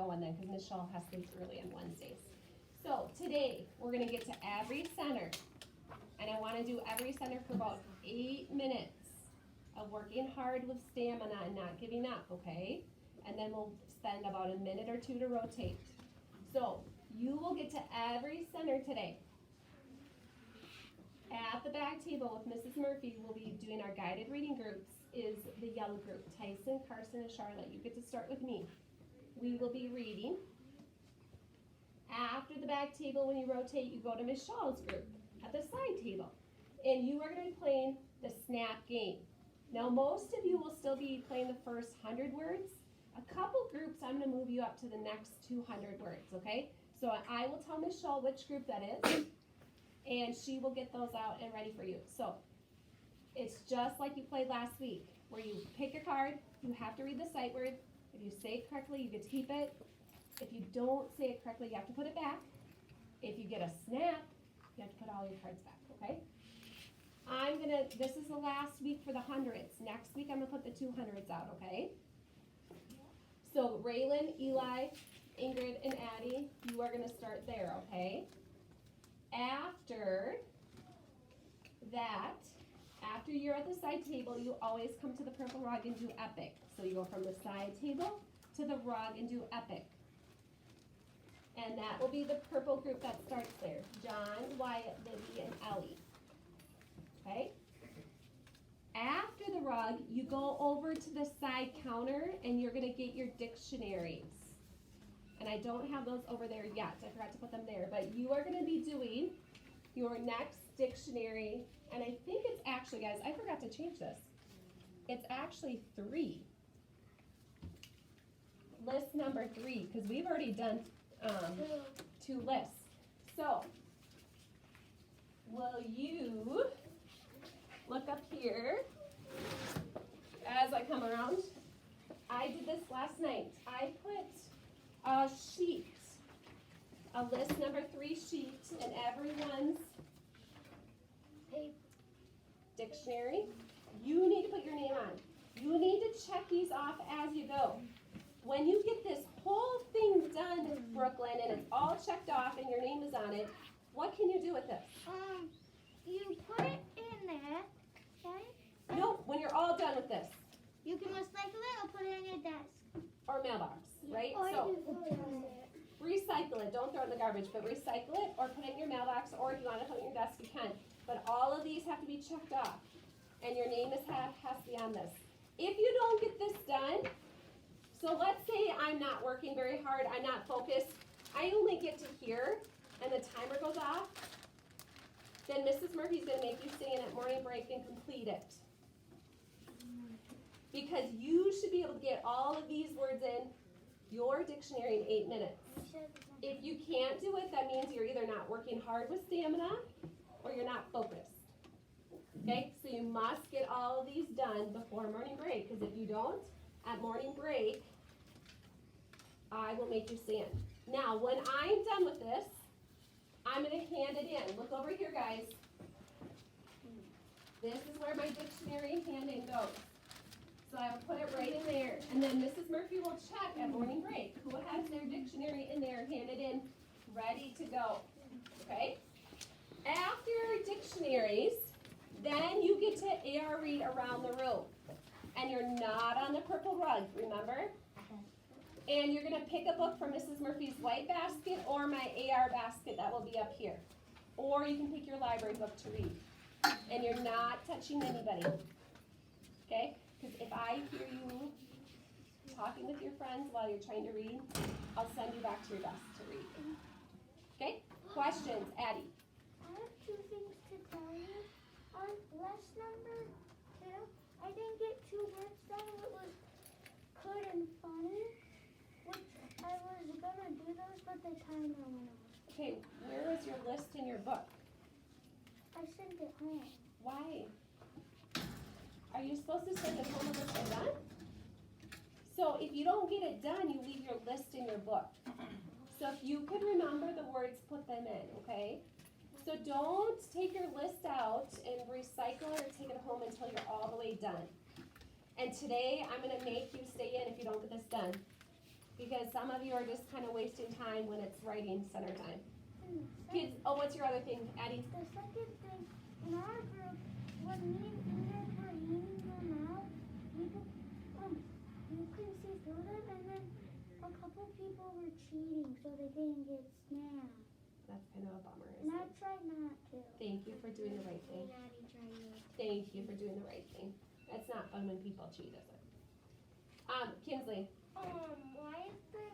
going then, because Miss Shaw has things early on Wednesdays. So today, we're gonna get to every center. And I wanna do every center for about 8 minutes of working hard with stamina and not giving up, okay? And then we'll spend about a minute or two to rotate. So you will get to every center today. At the back table with Mrs. Murphy, we'll be doing our guided reading groups, is the yellow group, Tyson, Carson, and Charlotte. You get to start with me. We will be reading. After the back table, when you rotate, you go to Miss Shaw's group at the side table. And you are going to be playing the snap game. Now, most of you will still be playing the first 100 words. A couple groups, I'm going to move you up to the next 200 words, okay? So I will tell Miss Shaw which group that is, and she will get those out and ready for you. So it's just like you played last week, where you pick a card, you have to read the sight word. If you say it correctly, you get to keep it. If you don't say it correctly, you have to put it back. If you get a snap, you have to put all your cards back, okay? This is the last week for the hundreds. Next week, I'm gonna put the 200s out, okay? So Raylan, Eli, Ingrid, and Addie, you are gonna start there, okay? After that, after you're at the side table, you always come to the purple rug and do epic. So you go from the side table to the rug and do epic. And that will be the purple group that starts there. John, Wyatt, Libby, and Ellie. Okay? After the rug, you go over to the side counter and you're going to get your dictionaries. And I don't have those over there yet. I forgot to put them there. But you are going to be doing your next dictionary. And I think it's actually, guys, I forgot to change this. It's actually 3. List number 3, because we've already done 2 lists. So, will you look up here as I come around? I did this last night. I put a sheet, a list number 3 sheet in everyone's dictionary. You need to put your name on. You need to check these off as you go. When you get this whole thing done, Brooklyn, and it's all checked off and your name is on it, what can you do with this? You put it in there, okay? No, when you're all done with this. You can recycle it or put it on your desk. Or mailbox, right? Or So you can put it on there. recycle it. Don't throw it in the garbage, but recycle it or put it in your mailbox, or if you want to put it on your desk, you can. But all of these have to be checked off, and your name has to be on this. If you don't get this done, so let's say I'm not working very hard, I'm not focused, I only get to here, and the timer goes off, then Mrs. Murphy's going to make you stay in at morning break and complete it. Because you should be able to get all of these words in your dictionary in 8 minutes. If you can't do it, that means you're either not working hard with stamina or you're not focused. Okay, so you must get all of these done before morning break, because if you don't, at morning break, I will make you stand. Now, when I'm done with this, I'm going to hand it in. Look over here, guys. This is where my dictionary hand-in goes. So I will put it right in there. And then Mrs. Murphy will check at morning break who has their dictionary in there, handed in, ready to go. Okay? After dictionaries, then you get to AR read around the room. And you're not on the purple rug, remember? And you're going to pick a book from Mrs. Murphy's white basket or my AR basket that will be up here. Or you can pick your library book to read. And you're not touching anybody. Okay? Because if I hear you talking with your friends while you're trying to read, I'll send you back to your desk to read. Okay? Questions, Addie? I have 2 things to tell you. On list number 2, I didn't get 2 words done. It was good and funny, which I was gonna do those, but the timer went off. Okay, where is your list in your book? I sent it home. Why? Are you supposed to send it home when it's done? So if you don't get it done, you leave your list in your book. So if you could remember the words, put them in, okay? So don't take your list out and recycle it or take it home until you're all the way done. And today, I'm going to make you stay in if you don't get this done. because some of you are just kind of wasting time when it's writing center time. And Kids, oh, what's your other thing, Addie? the second thing, in our group, when me and Ingrid were handing them out, people, you can see through them, and then a couple people were cheating so they didn't get snapped. That's kind of a bummer, And isn't I it? tried not to. Thank you for doing the right thing. Thank you for doing the right thing. It's not fun when people cheat, is it? Kinsley, Why is there,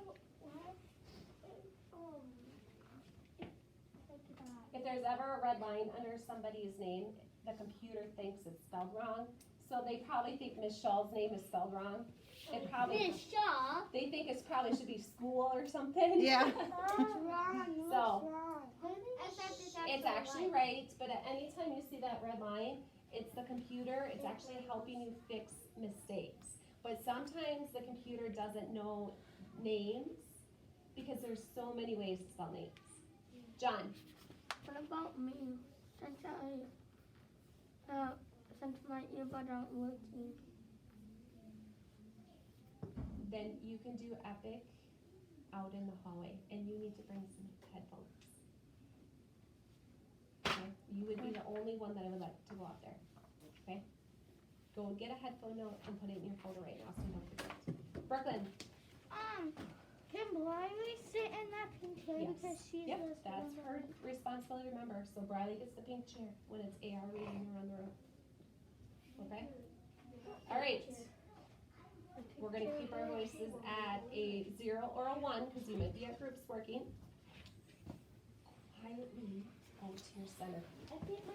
if there's ever a red line under somebody's name, the computer thinks it's spelled wrong. So they probably think Miss Shaw's name is spelled wrong. It probably, Miss Shaw. they think it's probably should be school or something. Yeah. That's wrong. So, It's It's actually right, but at any time you see that red line, it's the computer, it's actually helping you fix mistakes. But sometimes the computer doesn't know names because there's so many ways to spell names. John, What about me? Since my earbud aren't working. then you can do Epic out in the hallway, and you need to bring some headphones. Okay? You would be the only one that I would like to go out there, okay? Go and get a headphone note and put it in your folder right now so you don't forget. Brooklyn, Can Blyley sit in that pink chair Yes. because she's yep, the that's her responsibility, remember. So Briley gets the pink chair when it's AR reading around the room. Okay? All right. We're gonna keep our voices at a 0 or a 1 because you might be at groups working. Quietly go to your center. I think my